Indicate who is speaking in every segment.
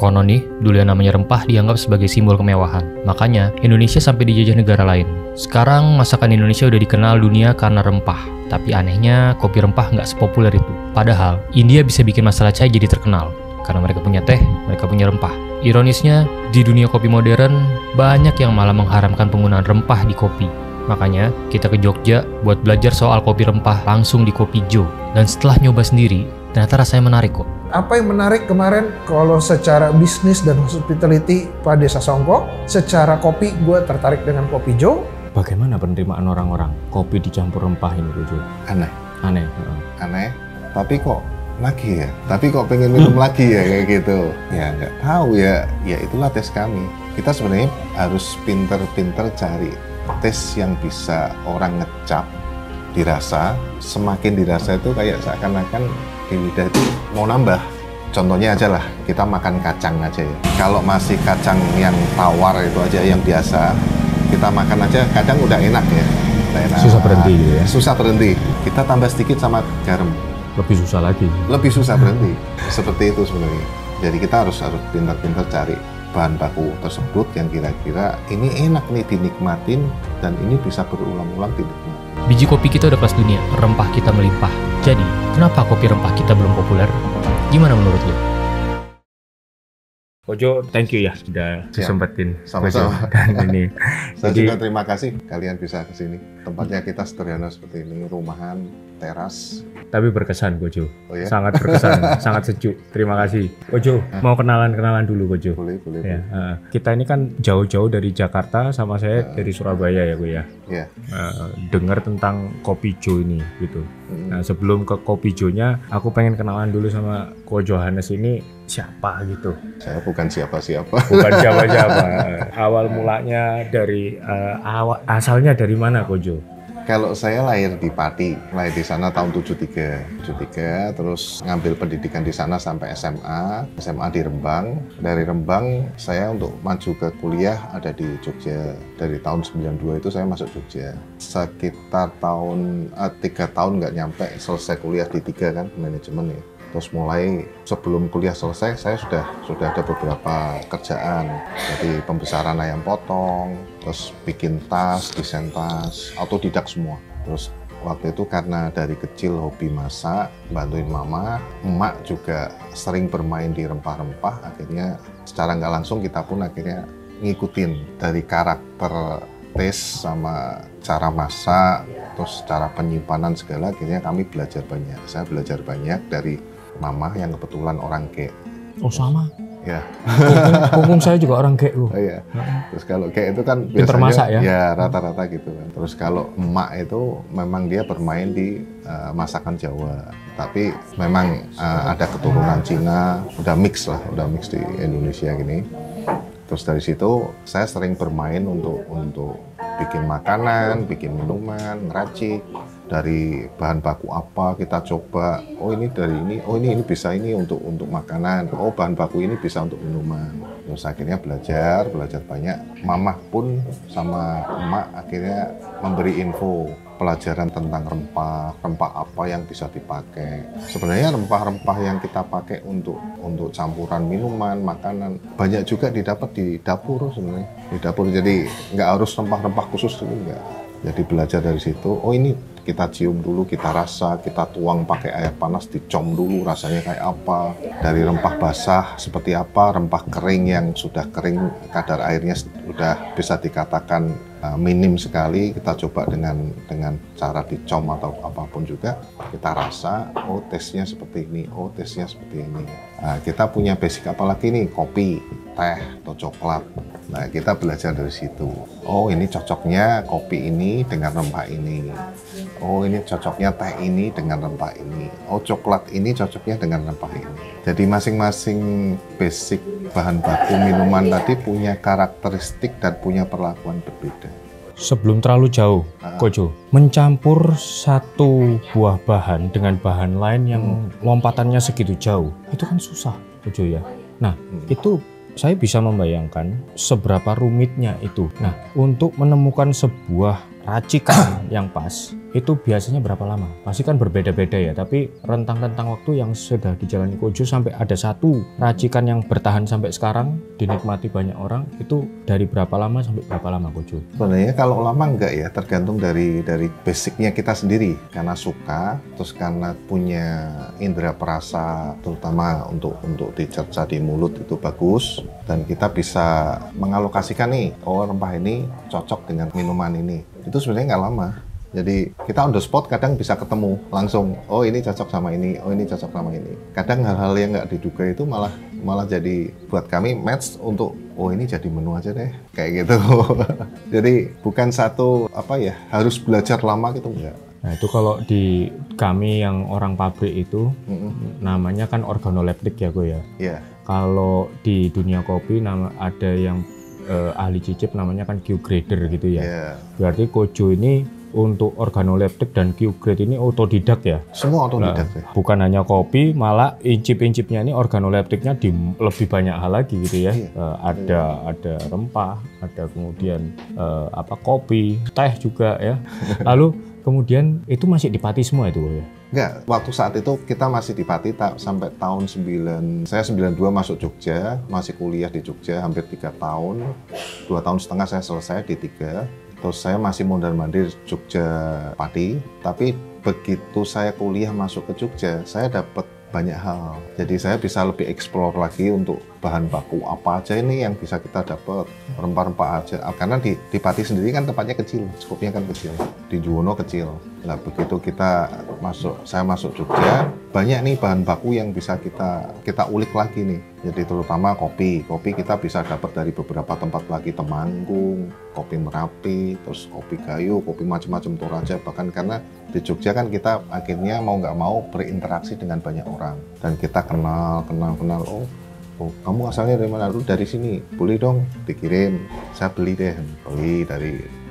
Speaker 1: Konon nih, dulu yang namanya rempah dianggap sebagai simbol kemewahan. Makanya, Indonesia sampai dijajah negara lain. Sekarang, masakan Indonesia udah dikenal dunia karena rempah. Tapi anehnya, kopi rempah nggak sepopuler itu. Padahal, India bisa bikin masalah chai jadi terkenal. Karena mereka punya teh, mereka punya rempah. Ironisnya, di dunia kopi modern, banyak yang malah mengharamkan penggunaan rempah di kopi. Makanya, kita ke Jogja buat belajar soal kopi rempah langsung di Kopi Jo. Dan setelah nyoba sendiri, ternyata rasanya menarik kok.
Speaker 2: Apa yang menarik kemarin kalau secara bisnis dan hospitality Pak Desa Songko, secara kopi gue tertarik dengan Kopi Jo.
Speaker 3: Bagaimana penerimaan orang-orang kopi dicampur rempah ini, Bu Jo?
Speaker 4: Aneh.
Speaker 3: Aneh.
Speaker 4: Tapi kok lagi ya? Tapi kok pengen minum lagi ya kayak gitu? Ya nggak tahu ya. Ya itulah tes kami. Kita sebenarnya harus pinter-pinter cari tes yang bisa orang ngecap dirasa. Semakin dirasa itu kayak seakan-akan di lidah itu mau nambah. Contohnya aja lah, kita makan kacang aja ya. Kalau masih kacang yang tawar itu aja yang biasa, kita makan aja kadang udah enak ya. Udah enak.
Speaker 3: Susah berhenti gitu ya?
Speaker 4: Susah berhenti. Kita tambah sedikit sama garam.
Speaker 3: Lebih susah lagi.
Speaker 4: Lebih susah berhenti. Seperti itu sebenarnya. Jadi kita harus pintar-pintar cari bahan baku tersebut yang kira-kira ini enak nih dinikmatin dan ini bisa berulang-ulang dinikmatin.
Speaker 1: Biji kopi kita udah kelas dunia, rempah kita melimpah. Jadi, kenapa kopi rempah kita belum populer? Gimana menurut lo?
Speaker 3: Kojo, thank you ya sudah disempetin.
Speaker 4: Sama-sama.
Speaker 3: Dan ini.
Speaker 4: Saya juga terima kasih kalian bisa kesini. Tempatnya kita sederhana seperti ini, rumahan, teras.
Speaker 3: Tapi berkesan Kojo.
Speaker 4: Oh ya?
Speaker 3: Sangat berkesan, sangat sejuk. Terima kasih. Kojo, mau kenalan dulu Kojo.
Speaker 4: Boleh.
Speaker 3: Ya, kita ini kan jauh-jauh dari Jakarta, sama saya dari Surabaya ya, Ko ya.
Speaker 4: Iya.
Speaker 3: Dengar tentang Kopi Jo ini gitu. Nah, sebelum ke Kopi Jo-nya, aku pengen kenalan dulu sama Ko Johannes ini siapa gitu.
Speaker 4: Saya bukan siapa-siapa.
Speaker 3: Bukan siapa-siapa. Awal mulanya dari asalnya dari mana Kojo?
Speaker 4: Kalau saya lahir di Pati, lahir di sana tahun 73, terus ngambil pendidikan di sana sampai SMA di Rembang. Dari Rembang saya untuk maju ke kuliah ada di Jogja. Dari tahun 92 itu saya masuk Jogja. Sekitar 3 tahun nggak nyampe selesai kuliah di 3 kan, manajemen ya. Terus mulai sebelum kuliah selesai, saya sudah ada beberapa kerjaan. Jadi pembesaran ayam potong, terus bikin tas, desain tas, autodidak semua. Terus waktu itu karena dari kecil hobi masak, bantuin mama, emak juga sering bermain di rempah-rempah, akhirnya secara nggak langsung kita pun akhirnya ngikutin dari karakter taste sama cara masak, terus cara penyimpanan segala, akhirnya kami belajar banyak. Saya belajar banyak dari mama yang kebetulan orang Kek.
Speaker 3: Oh sama?
Speaker 4: Ya.
Speaker 3: Punggung saya juga orang Kek.
Speaker 4: Oh iya. Terus kalau Kek itu kan
Speaker 3: pinter
Speaker 4: biasanya
Speaker 3: masak, ya?
Speaker 4: Ya rata-rata gitu kan. Terus kalau emak itu memang dia bermain di masakan Jawa. Tapi memang ada keturunan Cina, udah mix di Indonesia gini. Terus dari situ saya sering bermain untuk bikin makanan, bikin minuman, ngeracik. Dari bahan baku apa kita coba, oh ini dari ini, oh ini bisa ini untuk makanan, oh bahan baku ini bisa untuk minuman. Terus akhirnya belajar banyak. Mamah pun sama emak akhirnya memberi info pelajaran tentang rempah apa yang bisa dipakai. Sebenarnya rempah-rempah yang kita pakai untuk campuran minuman, makanan banyak juga didapat di dapur sebenarnya. Di dapur, jadi nggak harus rempah-rempah khusus itu enggak. Jadi belajar dari situ, oh ini kita cium dulu, kita rasa, kita tuang pakai air panas, dicom dulu rasanya kayak apa. Dari rempah basah seperti apa, rempah kering yang sudah kering, kadar airnya sudah bisa dikatakan minim sekali, kita coba dengan cara dicom atau apapun juga, kita rasa, oh tesnya seperti ini, oh tesnya seperti ini. Nah, kita punya basic apalagi nih, kopi, teh, atau coklat. Nah, kita belajar dari situ. Oh, ini cocoknya kopi ini dengan rempah ini. Oh, ini cocoknya teh ini dengan rempah ini. Oh, coklat ini cocoknya dengan rempah ini. Jadi masing-masing basic bahan baku minuman tadi punya karakteristik dan punya perlakuan berbeda.
Speaker 3: Sebelum terlalu jauh, Kojo, mencampur satu buah bahan dengan bahan lain yang lompatannya segitu jauh, itu kan susah, Kojo ya. Nah, itu saya bisa membayangkan seberapa rumitnya itu. Nah, untuk menemukan sebuah racikan yang pas itu biasanya berapa lama? Pasti kan berbeda-beda ya, tapi rentang-rentang waktu yang sudah dijalani Kojo sampai ada satu racikan yang bertahan sampai sekarang dinikmati banyak orang, itu dari berapa lama sampai berapa lama Kojo?
Speaker 4: Sebenarnya kalau lama enggak ya, tergantung dari basicnya kita sendiri. Karena suka, terus karena punya indera perasa, terutama untuk dicerca di mulut itu bagus, dan kita bisa mengalokasikan nih, oh rempah ini cocok dengan minuman ini. Itu sebenarnya nggak lama. Jadi kita on the spot kadang bisa ketemu langsung, oh ini cocok sama ini, oh ini cocok sama ini. Kadang hal-hal yang nggak diduga itu malah jadi buat kami match untuk, oh ini jadi menu aja deh, kayak gitu. Jadi bukan satu harus belajar lama gitu enggak.
Speaker 3: Nah itu kalau di kami yang orang pabrik itu namanya kan organoleptik ya Go ya.
Speaker 4: Iya.
Speaker 3: Kalau di dunia kopi ada yang ahli cicip namanya kan Q grader gitu ya.
Speaker 4: Yeah.
Speaker 3: Berarti Kojo ini untuk organoleptik dan Q grade ini otodidak ya?
Speaker 4: Semua otodidak ya.
Speaker 3: Bukan hanya kopi, malah incip-incipnya ini organoleptiknya di lebih banyak hal lagi gitu ya.
Speaker 4: Iya.
Speaker 3: Ada rempah, ada kemudian kopi, teh juga ya. Lalu kemudian itu masih di Pati semua itu ya?
Speaker 4: Enggak, waktu saat itu kita masih di Pati sampai tahun saya 92 masuk Jogja, masih kuliah di Jogja hampir 3 tahun. 2,5 tahun saya selesai di 3. Terus saya masih mondar-mandir Jogja Pati, tapi begitu saya kuliah masuk ke Jogja, saya dapat banyak hal. Jadi saya bisa lebih explore lagi untuk bahan baku apa aja ini yang bisa kita dapat, rempah-rempah aja. Karena di Pati sendiri kan tempatnya kecil, skupnya kan kecil, di Juwono kecil. Nah begitu saya masuk Jogja, banyak nih bahan baku yang bisa kita ulik lagi nih. Jadi terutama kopi kita bisa dapat dari beberapa tempat lagi, Temanggung, kopi Merapi, terus kopi Gayo, kopi macam-macam Toraja. Bahkan karena di Jogja kan kita akhirnya mau nggak mau berinteraksi dengan banyak orang dan kita kenal. Oh kamu asalnya dari mana? Lu dari sini, boleh dong dikirim, saya beli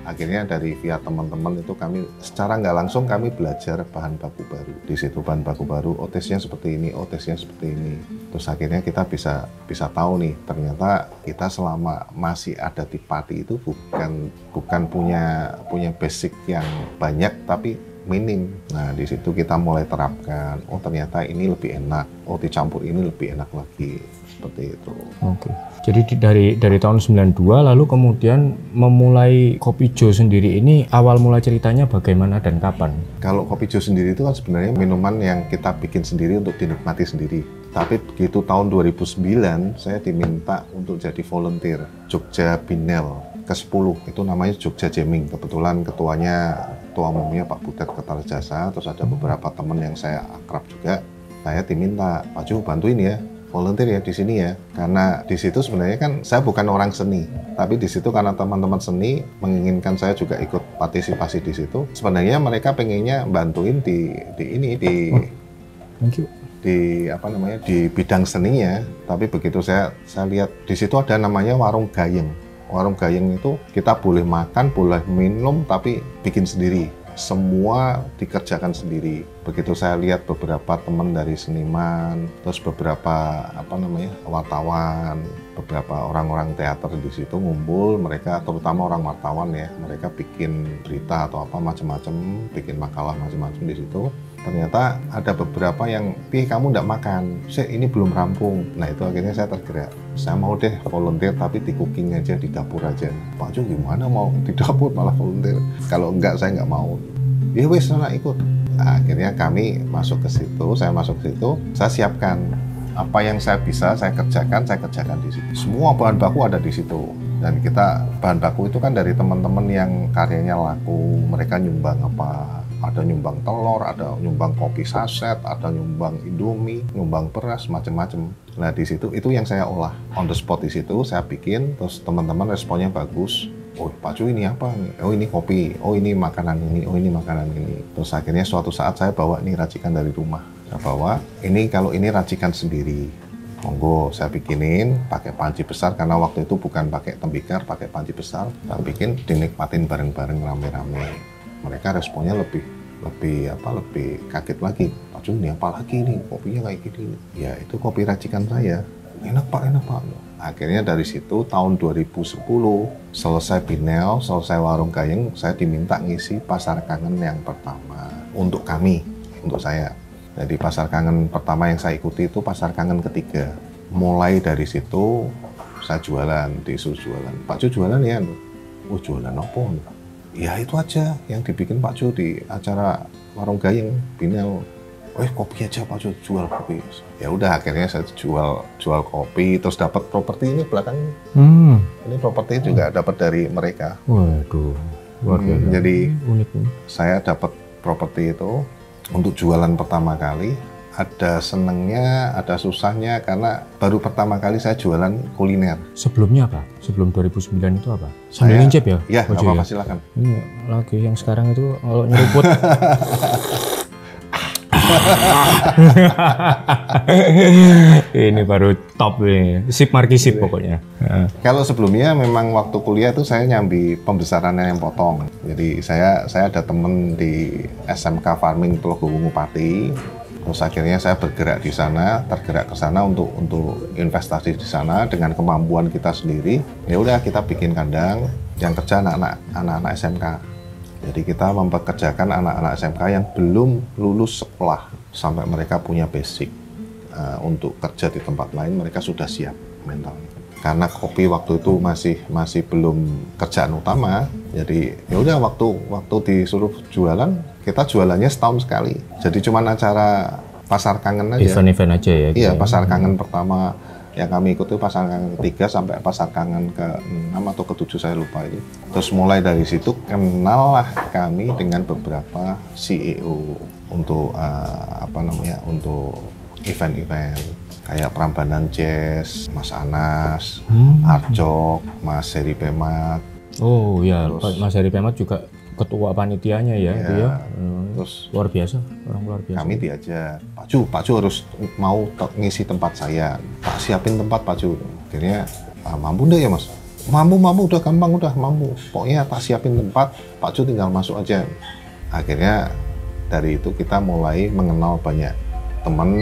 Speaker 4: akhirnya dari via teman-teman itu kami secara nggak langsung kami belajar bahan baku baru. Di situ bahan baku baru, tesnya seperti ini, tesnya seperti ini. Terus akhirnya kita bisa tahu nih, ternyata kita selama masih ada di Pati itu bukan punya basic yang banyak, tapi minim. Nah di situ kita mulai terapkan, oh ternyata ini lebih enak, oh dicampur ini lebih enak lagi, seperti itu.
Speaker 3: Oke. Jadi dari tahun 92 lalu kemudian memulai Kopi Jo sendiri ini, awal mula ceritanya bagaimana dan kapan?
Speaker 4: Kalau Kopi Jo sendiri itu kan sebenarnya minuman yang kita bikin sendiri untuk dinikmati sendiri. Tapi begitu tahun 2009 saya diminta untuk jadi volunteer Jogja Binel ke-10, itu namanya Jogja Jamming. Kebetulan ketua umumnya Pak Butet Kertajasa, terus ada beberapa teman yang saya akrab juga. Saya diminta, Pak Jo bantuin ya, volunteer ya di sini ya. Karena di situ sebenarnya kan saya bukan orang seni, tapi di situ karena teman-teman seni menginginkan saya juga ikut partisipasi di situ. Sebenarnya mereka pengennya bantuin di bidang seninya, tapi begitu saya lihat di situ ada namanya warung gayeng. Warung gayeng itu kita boleh makan, boleh minum, tapi bikin sendiri. Semua dikerjakan sendiri. Begitu saya lihat beberapa teman dari seniman, terus beberapa wartawan, beberapa orang-orang teater di situ ngumpul, mereka terutama orang wartawan ya, mereka bikin berita atau apa macam-macam, bikin makalah macam-macam di situ. Ternyata ada beberapa yang, kamu nggak makan, ini belum rampung. Nah itu akhirnya saya tergerak. Saya mau deh volunteer tapi di cooking aja, di dapur aja. Pak Jo gimana mau di dapur malah volunteer? Kalau enggak saya nggak mau. Ya wes, sana ikut. Nah, akhirnya kami masuk ke situ, saya siapkan. Apa yang saya bisa, saya kerjakan di situ. Semua bahan baku ada di situ. Dan bahan baku itu kan dari teman-teman yang karyanya laku, mereka nyumbang apa. Ada nyumbang telur, ada nyumbang kopi saset, ada nyumbang Indomie, nyumbang beras, macam-macam. Nah di situ itu yang saya olah on the spot di situ, saya bikin, terus teman-teman responnya bagus. Oh Pak Jo ini apa nih? Oh ini kopi, oh ini makanan ini, oh ini makanan ini. Terus akhirnya suatu saat saya bawa ini racikan dari rumah. Saya bawa kalau ini racikan sendiri. Monggo saya bikinin pakai panci besar karena waktu itu bukan pakai tembikar, pakai panci besar. Saya bikin dinikmatin bareng-bareng rame-rame. Mereka responnya lebih kaget lagi. Pak Jo ini apa lagi nih? Kopinya kayak gini. Ya itu kopi racikan saya. enak Pak. Akhirnya dari situ tahun 2010 selesai Binel, selesai Warung Gayeng, saya diminta ngisi Pasar Kangen yang pertama untuk kami, untuk saya. Jadi Pasar Kangen pertama yang saya ikuti itu Pasar Kangen ketiga. Mulai dari situ saya jualan, disuruh jualan. Pak Jo jualan ya? Oh jualan apa? Ya itu aja yang dibikin Pak Jo di acara Warung Gayeng, Binel. Kopi aja Pak Jo, jual kopi. Ya udah akhirnya saya jual kopi, terus dapat properti ini belakang. Ini properti juga dapat dari mereka.
Speaker 3: Waduh, luar biasa.
Speaker 4: Jadi
Speaker 3: unik.
Speaker 4: Saya dapat properti itu untuk jualan pertama kali. Ada senengnya, ada susahnya karena baru pertama kali saya jualan kuliner.
Speaker 3: Sebelumnya apa? Sebelum 2009 itu apa? Sambil ngincip ya?
Speaker 4: Ya, nggak apa-apa silakan.
Speaker 3: Ini lagi yang sekarang itu kalau nyeruput. Ini baru top ini, sip marki sip pokoknya.
Speaker 4: Kalau sebelumnya memang waktu kuliah itu saya nyambi pembesarannya yang potong. Jadi saya ada temen di SMK Farming Telogowungu Pati. Terus akhirnya saya bergerak di sana, tergerak ke sana untuk investasi di sana dengan kemampuan kita sendiri. Ya udah kita bikin kandang yang kerja anak-anak SMK. Jadi kita mempekerjakan anak-anak SMK yang belum lulus sekolah sampai mereka punya basic untuk kerja di tempat lain, mereka sudah siap mentalnya. Karena kopi waktu itu masih belum kerjaan utama, jadi ya udah waktu disuruh jualan, kita jualannya setahun sekali. Jadi cuma acara Pasar Kangen aja.
Speaker 3: Event-event aja ya.
Speaker 4: Iya, Pasar Kangen pertama yang kami ikuti Pasar Kangen ketiga sampai Pasar Kangen ke-6 atau ke-7 saya lupa itu. Terus mulai dari situ kenallah kami dengan beberapa CEO untuk untuk event-event kayak Prambanan Jazz, Mas Anas, Arjok, Mas Heri Pemat.
Speaker 3: Oh ya, Mas Heri Pemat juga ketua panitianya ya, itu ya.
Speaker 4: Terus
Speaker 3: luar biasa, orang luar biasa.
Speaker 4: Kami diajak, Pak Jo harus mau ngisi tempat saya, tak siapin tempat Pak Jo. Akhirnya mampu deh ya Mas, mampu udah gampang udah mampu. Pokoknya tak siapin tempat, Pak Jo tinggal masuk aja. Akhirnya dari itu kita mulai mengenal banyak teman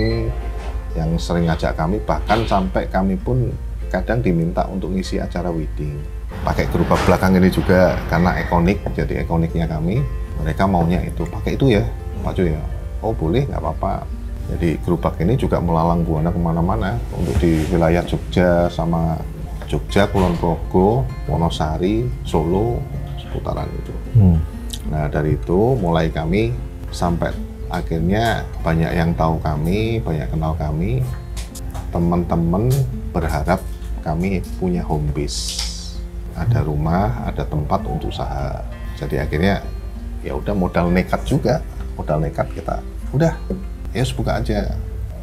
Speaker 4: yang sering ngajak kami, bahkan sampai kami pun kadang diminta untuk ngisi acara wedding. Pakai gerobak belakang ini juga karena ikonik, jadi ikoniknya kami. Mereka maunya itu, pakai itu ya Pak Jo ya. Oh boleh, nggak apa-apa. Jadi gerobak ini juga melalang buana kemana-mana untuk di wilayah Jogja sama Jogja, Kulon Progo, Wonosari, Solo, seputaran itu. Nah dari itu mulai kami sampai akhirnya banyak yang tahu kami, banyak kenal kami. Teman-teman berharap kami punya home base. Ada rumah, ada tempat untuk usaha. Jadi akhirnya ya udah modal nekat kita. Udah, ya buka aja.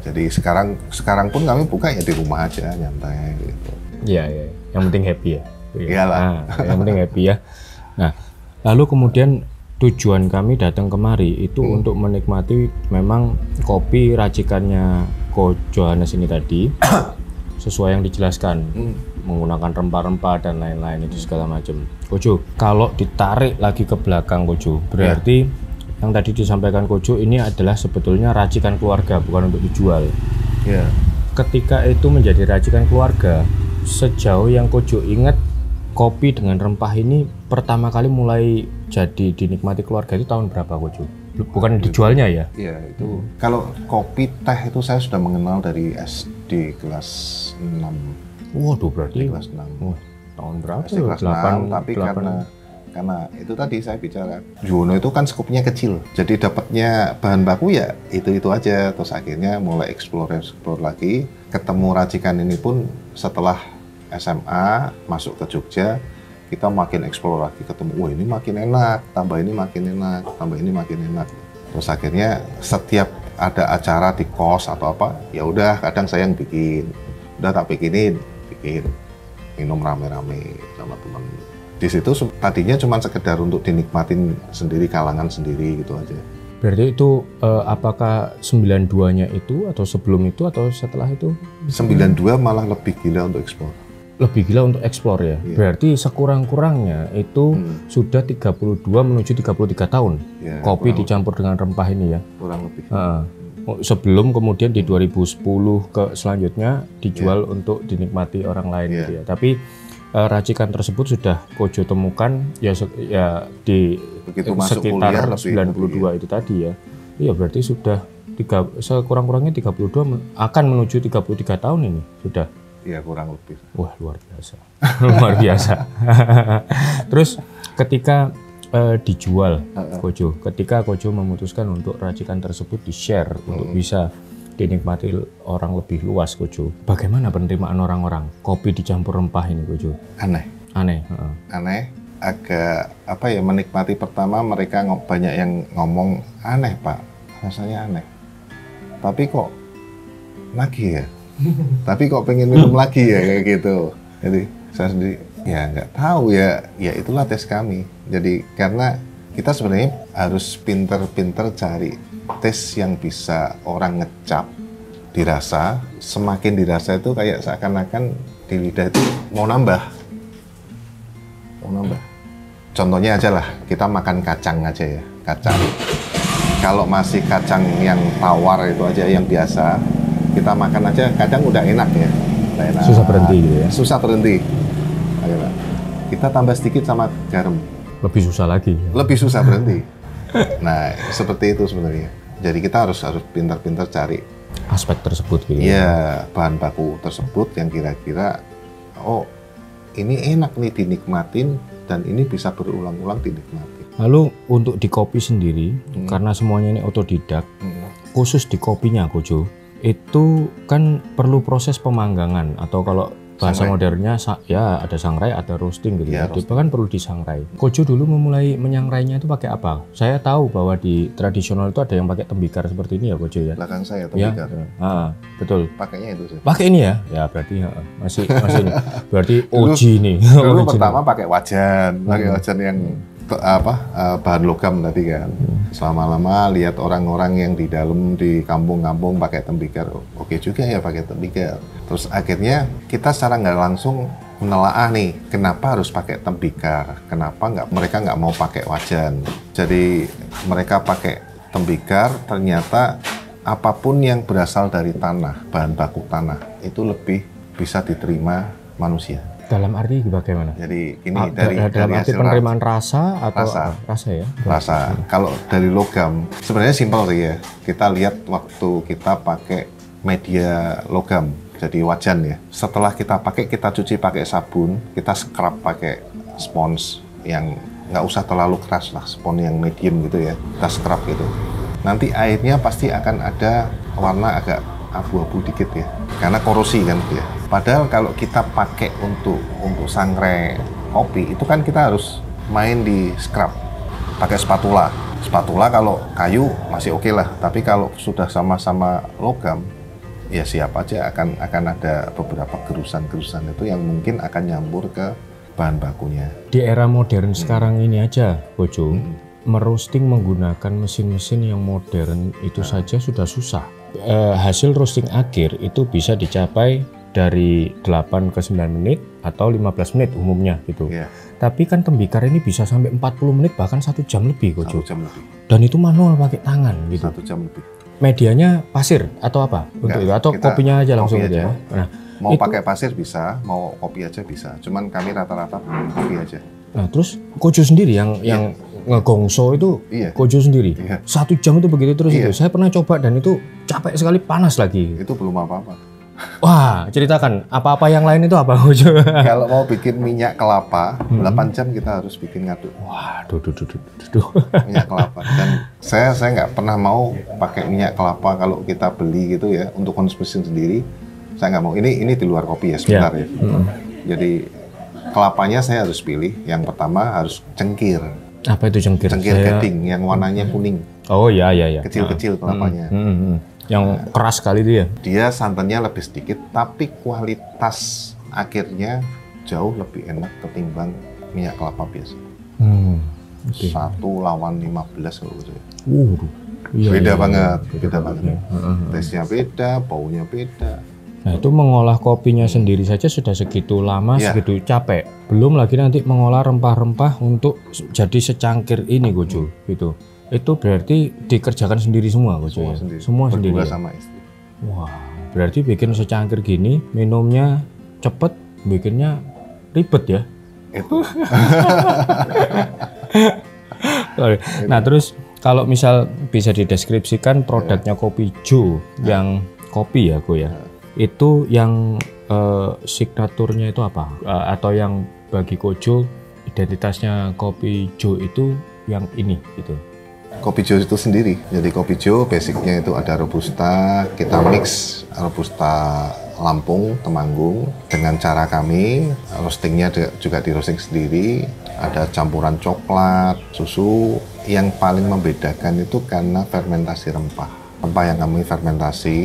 Speaker 4: Jadi sekarang pun kami buka ya di rumah aja nyantai gitu.
Speaker 3: Iya. Yang penting happy ya.
Speaker 4: Iyalah.
Speaker 3: Yang penting happy ya. Nah, lalu kemudian tujuan kami datang kemari itu untuk menikmati memang kopi racikannya Ko Johannes ini tadi. Sesuai yang dijelaskan, menggunakan rempah-rempah dan lain-lain itu segala macam. Kojo, kalau ditarik lagi ke belakang Kojo, berarti yang tadi disampaikan Kojo ini adalah sebetulnya racikan keluarga, bukan untuk dijual.
Speaker 4: Yeah.
Speaker 3: Ketika itu menjadi racikan keluarga, sejauh yang Kojo ingat, kopi dengan rempah ini pertama kali mulai jadi dinikmati keluarga itu tahun berapa Kojo? Bukan dijualnya ya?
Speaker 4: Iya, itu kalau kopi teh itu saya sudah mengenal dari SD kelas 6.
Speaker 3: Waduh, berarti
Speaker 4: kelas 6.
Speaker 3: Tahun berapa?
Speaker 4: SD kelas 6, tapi karena itu tadi saya bicara Juwono itu kan skupnya kecil, jadi dapatnya bahan baku ya itu aja. Terus akhirnya mulai explore lagi, ketemu racikan ini pun setelah SMA masuk ke Jogja. Kita makin explore lagi, ketemu, wah ini makin enak, tambah ini makin enak, tambah ini makin enak. Terus akhirnya setiap ada acara di kos atau apa, ya udah kadang saya yang bikin, udah tak bikin minum rame-rame sama teman. Di situ tadinya cuma sekedar untuk dinikmatin sendiri, kalangan sendiri gitu aja.
Speaker 3: Berarti itu apakah 92-nya itu atau sebelum itu atau setelah itu?
Speaker 4: 92 malah lebih gila untuk ekspor.
Speaker 3: Lebih gila untuk eksplor ya. Iya. Berarti sekurang-kurangnya itu sudah 32 menuju 33 tahun.
Speaker 4: Ya,
Speaker 3: kopi dicampur dengan rempah ini ya.
Speaker 4: Kurang lebih.
Speaker 3: sebelum kemudian di 2010 ke selanjutnya dijual untuk dinikmati orang lain gitu ya. Tapi racikan tersebut sudah Kojo temukan ya di
Speaker 4: Begitu masuk kuliah
Speaker 3: sekitar
Speaker 4: lebih
Speaker 3: 92 itu tadi ya. Iya berarti sudah sekurang-kurangnya 32 akan menuju 33 tahun ini sudah.
Speaker 4: Iya kurang lebih.
Speaker 3: Wah luar biasa. Luar biasa. Terus ketika dijual Kojo, ketika Kojo memutuskan untuk racikan tersebut di-share untuk bisa dinikmati orang lebih luas Kojo. Bagaimana penerimaan orang-orang kopi dicampur rempah ini Kojo?
Speaker 4: Aneh.
Speaker 3: Aneh.
Speaker 4: Aneh. Agak apa ya, menikmati pertama mereka banyak yang ngomong aneh Pak, rasanya aneh. Tapi kok lagi ya? Tapi kok pengen minum lagi ya kayak gitu. Jadi saya sendiri ya nggak tahu ya itulah tes kami. Jadi karena kita sebenarnya harus pinter-pinter cari tes yang bisa orang ngecap, dirasa, semakin dirasa itu kayak seakan-akan di lidah itu mau nambah. Contohnya aja lah, kita makan kacang aja ya, kacang. Kalau masih kacang yang tawar itu aja yang biasa, kita makan aja kadang udah enak ya. Udah enak.
Speaker 3: Susah berhenti gitu ya?
Speaker 4: Susah berhenti. Ayolah. Kita tambah sedikit sama garam.
Speaker 3: Lebih susah lagi.
Speaker 4: Lebih susah berhenti. Nah, seperti itu sebenarnya. Jadi kita harus pintar-pintar cari
Speaker 3: aspek tersebut gitu.
Speaker 4: Ya, bahan baku tersebut yang kira-kira ini enak nih dinikmatin dan ini bisa berulang-ulang dinikmati.
Speaker 3: Lalu untuk di kopi sendiri, karena semuanya ini otodidak, khusus di kopinya Kojo, itu kan perlu proses pemanggangan atau kalau bahasa modernnya ya ada sangrai, ada roasting gitu ya. Itu kan perlu disangrai. Kojo dulu memulai menyangrainya itu pakai apa? Saya tahu bahwa di tradisional itu ada yang pakai tembikar seperti ini ya Kojo ya.
Speaker 4: Belakang saya tembikar.
Speaker 3: Ya, betul.
Speaker 4: Pakainya itu sih.
Speaker 3: Pakai ini ya? Ya berarti masih ini. Berarti OG nih.
Speaker 4: Dulu pertama pakai wajan, yang bahan logam tadi kan. Selama-lama lihat orang-orang yang di dalam di kampung-kampung pakai tembikar, oke juga ya pakai tembikar. Terus akhirnya kita secara nggak langsung menelaah nih, kenapa harus pakai tembikar? Kenapa mereka nggak mau pakai wajan? Jadi mereka pakai tembikar, ternyata apapun yang berasal dari tanah, bahan baku tanah, itu lebih bisa diterima manusia.
Speaker 3: Dalam arti bagaimana?
Speaker 4: Jadi ini dari
Speaker 3: arti penerimaan rasa atau rasa ya?
Speaker 4: Rasa. Kalau dari logam sebenarnya simpel sih ya. Kita lihat waktu kita pakai media logam, jadi wajan ya. Setelah kita pakai, kita cuci pakai sabun, kita scrub pakai spons yang nggak usah terlalu keras lah, spons yang medium gitu ya. Kita scrub gitu. Nanti airnya pasti akan ada warna agak abu-abu dikit ya, karena korosi kan ya. Padahal kalau kita pakai untuk sangrai kopi itu kan kita harus main di scrub pakai spatula. Spatula kalau kayu masih oke lah, tapi kalau sudah sama-sama logam ya siap aja akan ada beberapa gerusan-gerusan itu yang mungkin akan nyambur ke bahan bakunya.
Speaker 3: Di era modern sekarang ini aja, Kojo, meroasting menggunakan mesin-mesin yang modern itu saja sudah susah. Hasil roasting akhir itu bisa dicapai dari 8 ke 9 menit atau 15 menit umumnya gitu. Tapi kan tembikar ini bisa sampai 40 menit bahkan 1 jam lebih Kojo.
Speaker 4: 1 jam lebih.
Speaker 3: Dan itu manual pakai tangan gitu.
Speaker 4: 1 jam lebih.
Speaker 3: Medianya pasir atau apa? Untuk itu atau kopinya aja langsung gitu ya.
Speaker 4: Nah, mau pakai pasir bisa, mau kopi aja bisa. Cuman kami rata-rata kopi aja.
Speaker 3: Nah, terus Kojo sendiri yang ngegongso itu Kojo sendiri. 1 jam itu begitu terus itu. Saya pernah coba dan itu capek sekali, panas lagi.
Speaker 4: Itu belum apa-apa.
Speaker 3: Wah, ceritakan apa-apa yang lain itu apa Kojo?
Speaker 4: Kalau mau bikin minyak kelapa, 8 jam kita harus bikin ngaduk.
Speaker 3: Wah,
Speaker 4: minyak kelapa. Dan saya nggak pernah mau pakai minyak kelapa kalau kita beli gitu ya untuk konsumsi sendiri. Saya nggak mau. Ini di luar kopi ya sebentar ya. Jadi kelapanya saya harus pilih. Yang pertama harus cengkir.
Speaker 3: Apa itu cengkir?
Speaker 4: Cengkir gading yang warnanya kuning.
Speaker 3: Oh iya.
Speaker 4: Kecil-kecil kelapanya.
Speaker 3: Yang keras sekali dia.
Speaker 4: Dia santannya lebih sedikit, tapi kualitas akhirnya jauh lebih enak ketimbang minyak kelapa biasa. 1 lawan 15 kalau gitu. Beda banget. Tesnya beda, baunya beda.
Speaker 3: Nah itu mengolah kopinya sendiri saja sudah segitu lama, segitu capek. Belum lagi nanti mengolah rempah-rempah untuk jadi secangkir ini Kojo gitu. Itu berarti dikerjakan sendiri semua Kojo ya? Semua sendiri.
Speaker 4: Berdua
Speaker 3: Ya?
Speaker 4: sama istri.
Speaker 3: Wah, berarti bikin secangkir gini, minumnya cepet, bikinnya ribet ya?
Speaker 4: Itu.
Speaker 3: Nah terus kalau misal bisa dideskripsikan produknya Kopi Jo yang kopi ya Ko ya, itu yang signaturnya itu apa? Atau yang bagi Kojo identitasnya Kopi Jo itu yang ini gitu?
Speaker 4: Kopi Jo itu sendiri. Jadi Kopi Jo basicnya itu ada Robusta, kita mix Robusta Lampung, Temanggung dengan cara kami, roastingnya juga di roasting sendiri, ada campuran coklat, susu. Yang paling membedakan itu karena fermentasi rempah. Rempah yang kami fermentasi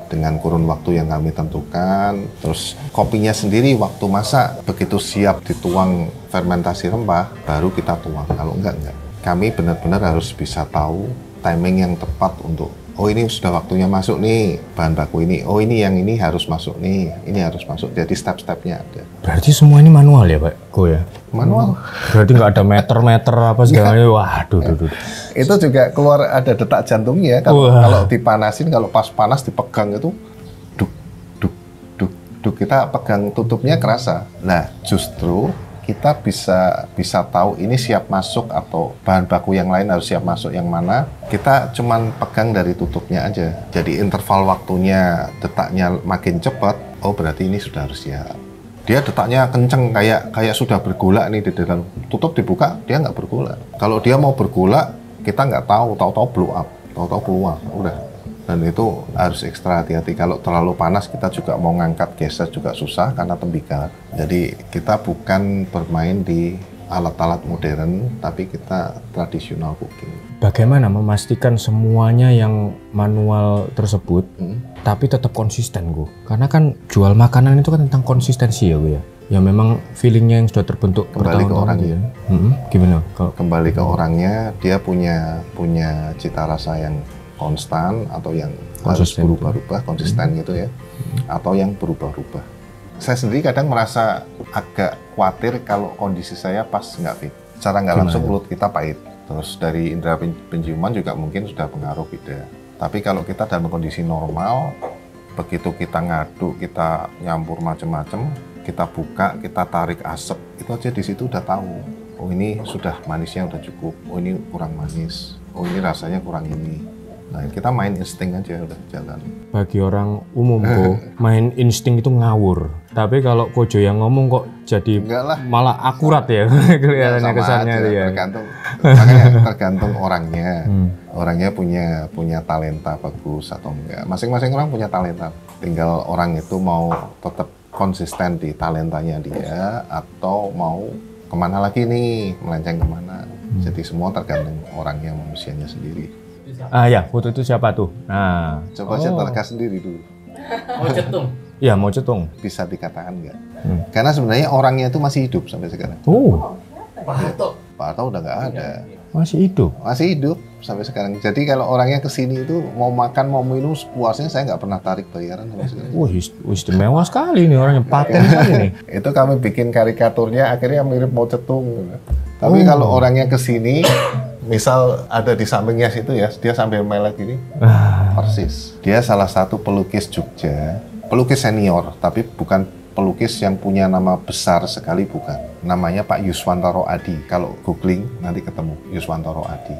Speaker 4: dengan kurun waktu yang kami tentukan, terus kopinya sendiri waktu masak begitu siap dituang fermentasi rempah, baru kita tuang, kalau enggak. Kami benar-benar harus bisa tahu timing yang tepat untuk, oh ini sudah waktunya masuk nih bahan baku ini, oh ini yang ini harus masuk nih, ini harus masuk, jadi step-stepnya ada.
Speaker 3: Berarti semua ini manual ya Pak Ko ya?
Speaker 4: Manual.
Speaker 3: Berarti nggak ada meter-meter apa segalanya, waduh.
Speaker 4: Itu juga keluar ada detak jantungnya, kalau dipanasin, kalau pas panas dipegang itu duk, duk, duk, duk, kita pegang tutupnya kerasa. Nah justru kita bisa tahu ini siap masuk atau bahan baku yang lain harus siap masuk yang mana. Kita cuman pegang dari tutupnya aja. Jadi interval waktunya, detaknya makin cepat, oh berarti ini sudah harus siap. Dia detaknya kenceng kayak sudah bergolak nih di dalam. Tutup dibuka, dia nggak bergolak. Kalau dia mau bergolak, kita nggak tahu blow up, tahu keluar, udah. Dan itu harus ekstra hati-hati. Kalau terlalu panas kita juga mau ngangkat geser juga susah karena tembikar. Jadi kita bukan bermain di alat-alat modern, tapi kita tradisional cooking.
Speaker 3: Bagaimana memastikan semuanya yang manual tersebut, tapi tetap konsisten Gu? Karena kan jual makanan itu kan tentang konsistensi ya Gu ya? Ya memang feelingnya yang sudah terbentuk
Speaker 4: Kembali ke orangnya.
Speaker 3: Gimana?
Speaker 4: Kembali ke orangnya, dia punya cita rasa yang konstan atau yang harus berubah-ubah, konsisten gitu ya, atau yang berubah-ubah. Saya sendiri kadang merasa agak khawatir kalau kondisi saya pas nggak fit. Secara nggak langsung mulut kita pahit. Terus dari indera penciuman juga mungkin sudah pengaruh beda. Tapi kalau kita dalam kondisi normal, begitu kita ngaduk, kita nyampur macam-macam, kita buka, kita tarik asap, itu aja di situ udah tahu. Oh ini sudah manisnya udah cukup, oh ini kurang manis, oh ini rasanya kurang ini. Nah, kita main insting aja udah jalan.
Speaker 3: Bagi orang umum kok main insting itu ngawur. Tapi kalau Kojo yang ngomong kok jadi malah akurat ya kelihatannya kesannya dia.
Speaker 4: Tergantung orangnya. Orangnya punya talenta bagus atau enggak. Masing-masing orang punya talenta. Tinggal orang itu mau tetap konsisten di talentanya dia atau mau kemana lagi nih, melenceng kemana. Jadi semua tergantung orangnya, manusianya sendiri.
Speaker 3: Ah ya, foto itu siapa tuh? Nah,
Speaker 4: coba saya terka sendiri dulu.
Speaker 1: Mau cetung?
Speaker 3: Iya, mau cetung.
Speaker 4: Bisa dikatakan enggak? Karena sebenarnya orangnya itu masih hidup sampai sekarang.
Speaker 3: Pak
Speaker 4: Harto udah nggak ada.
Speaker 3: Masih hidup?
Speaker 4: Masih hidup sampai sekarang. Jadi kalau orangnya kesini itu mau makan, mau minum sepuasnya, saya nggak pernah tarik bayaran sampai sekarang.
Speaker 3: Wah, istimewa sekali nih orangnya, paten sekali nih.
Speaker 4: Itu kami bikin karikaturnya akhirnya mirip mau cetung. Tapi kalau orangnya kesini, misal ada di sampingnya situ ya, dia sambil melet gini, persis. Dia salah satu pelukis Jogja, pelukis senior, tapi bukan pelukis yang punya nama besar sekali, bukan. Namanya Pak Yuswantoro Adi. Kalau googling nanti ketemu Yuswantoro Adi.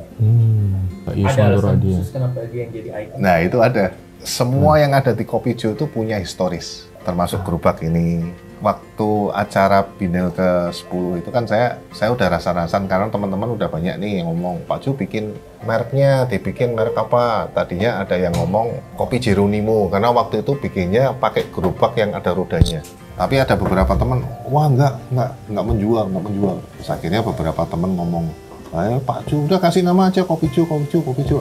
Speaker 3: Pak Yuswantoro Adi.
Speaker 1: Kenapa dia yang jadi icon?
Speaker 4: Nah itu ada. Semua yang ada di Kopi Jo itu punya historis, termasuk gerobak ini. Waktu acara Binel ke-10 itu kan saya udah rasa-rasan karena teman-teman udah banyak nih yang ngomong, Pak Jo bikin mereknya, dibikin merek apa? Tadinya ada yang ngomong Kopi Jeronimo karena waktu itu bikinnya pakai gerobak yang ada rodanya. Tapi ada beberapa teman, wah enggak menjual. Terus akhirnya beberapa teman ngomong, Pak Jo udah kasih nama aja Kopi Jo.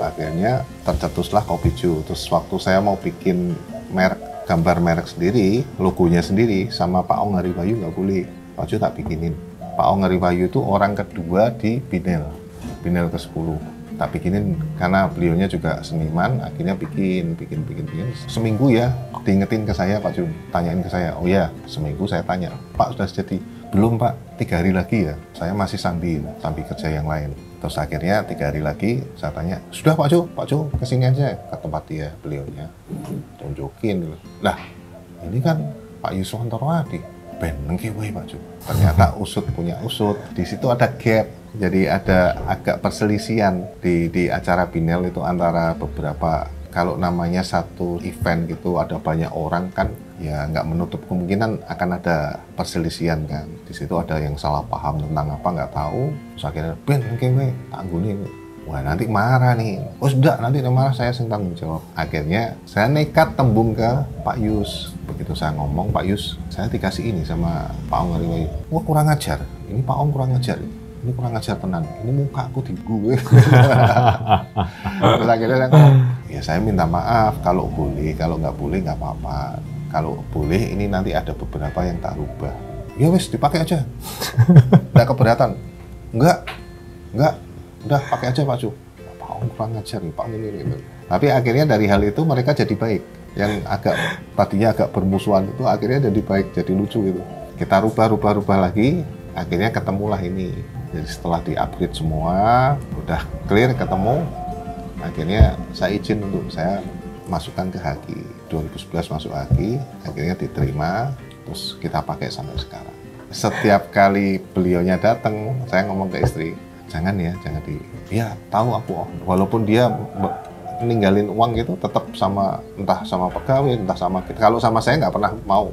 Speaker 4: Akhirnya tercetuslah Kopi Jo. Terus waktu saya mau bikin merek, gambar merek sendiri, logonya sendiri, sama Pak Ong Haribayu nggak boleh. Pak Jo tak bikinin. Pak Ong Haribayu itu orang kedua di Binel ke-10. tak bikinin karena beliaunya juga seniman, akhirnya bikin. Seminggu ya, diingetin ke saya Pak Jun, tanyain ke saya, oh ya seminggu saya tanya, Pak sudah jadi? Belum Pak, 3 hari lagi ya, saya masih sambil kerja yang lain. Terus akhirnya 3 hari lagi saya tanya, sudah Pak Jo kesini aja ke tempat dia, beliaunya tunjukin. Lah ini kan Pak Yuswantoro Adi, ben ngewe Pak Jo. Ternyata usut punya usut, di situ ada gap. Jadi ada agak perselisihan di acara Binel itu antara beberapa, kalau namanya satu event gitu ada banyak orang kan ya nggak menutup kemungkinan akan ada perselisihan kan. Di situ ada yang salah paham tentang apa nggak tahu. Terus akhirnya ben kewe tangguni. Wah nanti marah nih. Oh sudah nanti marah saya yang tanggung jawab. Akhirnya saya nekat tembung ke Pak Yus. Begitu saya ngomong Pak Yus, saya dikasih ini sama Pak Ong Ngariwayu. Wah kurang ajar. Ini Pak Ong kurang ajar. Ini kurang ajar tenan, ini muka aku di gue. Terus akhirnya saya ngomong, ya saya minta maaf kalau boleh, kalau nggak boleh nggak apa-apa. Kalau boleh ini nanti ada beberapa yang tak rubah. Ya wes dipakai aja. Nggak keberatan? Enggak, udah pakai aja Pak Ju. Pak Om kurang ajar nih, Pak ini. Tapi akhirnya dari hal itu mereka jadi baik. Yang tadinya agak bermusuhan itu akhirnya jadi baik, jadi lucu gitu. Kita rubah lagi, akhirnya ketemulah ini. Jadi setelah di-upgrade semua, udah clear ketemu, akhirnya saya izin untuk saya masukkan ke Haki. 2011 masuk Haki, akhirnya diterima, terus kita pakai sampai sekarang. Setiap kali beliaunya datang, saya ngomong ke istri, jangan ya tahu aku, walaupun dia ninggalin uang gitu, tetap sama, entah sama pegawai, entah sama kita. Kalau sama saya nggak pernah mau.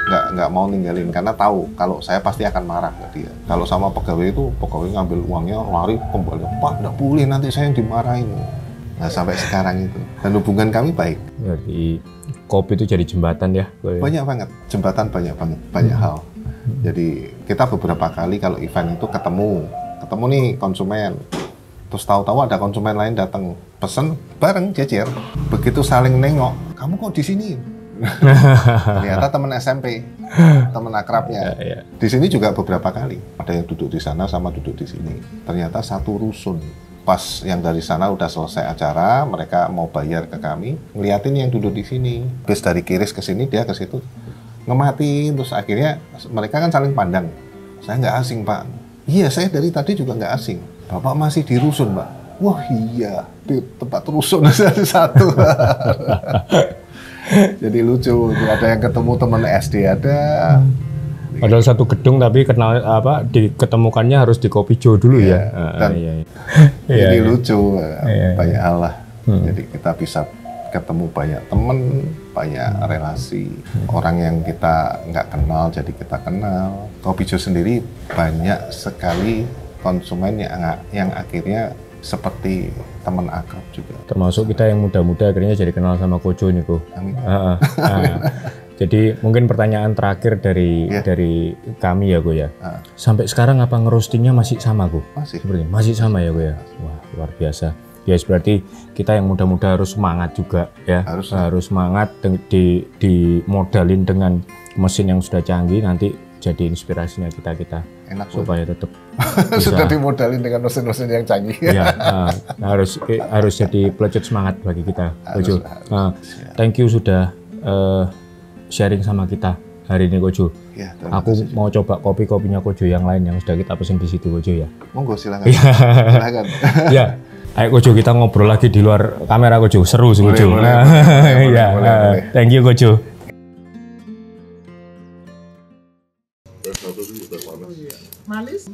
Speaker 4: Nggak mau ninggalin karena tahu kalau saya pasti akan marah ke dia. Kalau sama pegawai itu, pegawai ngambil uangnya lari kembali, Pak nggak boleh nanti saya yang dimarahin. Nah sampai sekarang itu, dan hubungan kami baik.
Speaker 3: Jadi kopi itu jadi jembatan ya?
Speaker 4: Banyak banget, jembatan banyak hal. Jadi kita beberapa kali kalau event itu ketemu nih konsumen, terus tahu-tahu ada konsumen lain datang pesen bareng jejer, begitu saling nengok, kamu kok di sini? Ternyata teman SMP, teman akrabnya. Di sini juga beberapa kali ada yang duduk di sana sama duduk di sini. Ternyata satu rusun. Pas yang dari sana udah selesai acara, mereka mau bayar ke kami, ngeliatin yang duduk di sini. Bis dari Kiris ke sini, dia ke situ ngematin. Terus akhirnya mereka kan saling pandang. Saya nggak asing Pak. Iya, saya dari tadi juga nggak asing. Bapak masih di rusun Pak. Wah iya, di tempat rusun satu. Jadi lucu, ada yang ketemu teman SD ada.
Speaker 3: Padahal satu gedung tapi kenal diketemukannya harus di Kopi Jo dulu ya.
Speaker 4: Jadi lucu, banyak hal lah. Jadi kita bisa ketemu banyak teman, banyak relasi. Orang yang kita nggak kenal jadi kita kenal. Kopi Jo sendiri banyak sekali konsumen yang akhirnya seperti teman akrab juga.
Speaker 3: Termasuk kita yang muda-muda akhirnya jadi kenal sama Kojo nih Ko.
Speaker 4: Amin.
Speaker 3: Jadi mungkin pertanyaan terakhir dari kami ya Ko ya. Sampai sekarang apa ngerostingnya masih sama Ko? Masih sama ya Ko ya. Wah luar biasa. Ya berarti kita yang muda-muda harus semangat juga ya. Harus semangat dimodalin dengan mesin yang sudah canggih, nanti jadi inspirasinya kita
Speaker 4: enak
Speaker 3: supaya tetap
Speaker 4: sudah dimodalin dengan mesin-mesin yang canggih.
Speaker 3: Ya, harus jadi pelecut semangat bagi kita. Kojo. Thank you sudah sharing sama kita hari ini Kojo.
Speaker 4: Ya,
Speaker 3: aku mau coba kopinya Kojo yang lain yang sudah kita pesen di situ Kojo ya.
Speaker 4: Monggo silakan. Silakan.
Speaker 3: Ya. Ayo Kojo kita ngobrol lagi di luar kamera Kojo. Seru sih Kojo. Boleh. Thank you Kojo.
Speaker 2: Malis,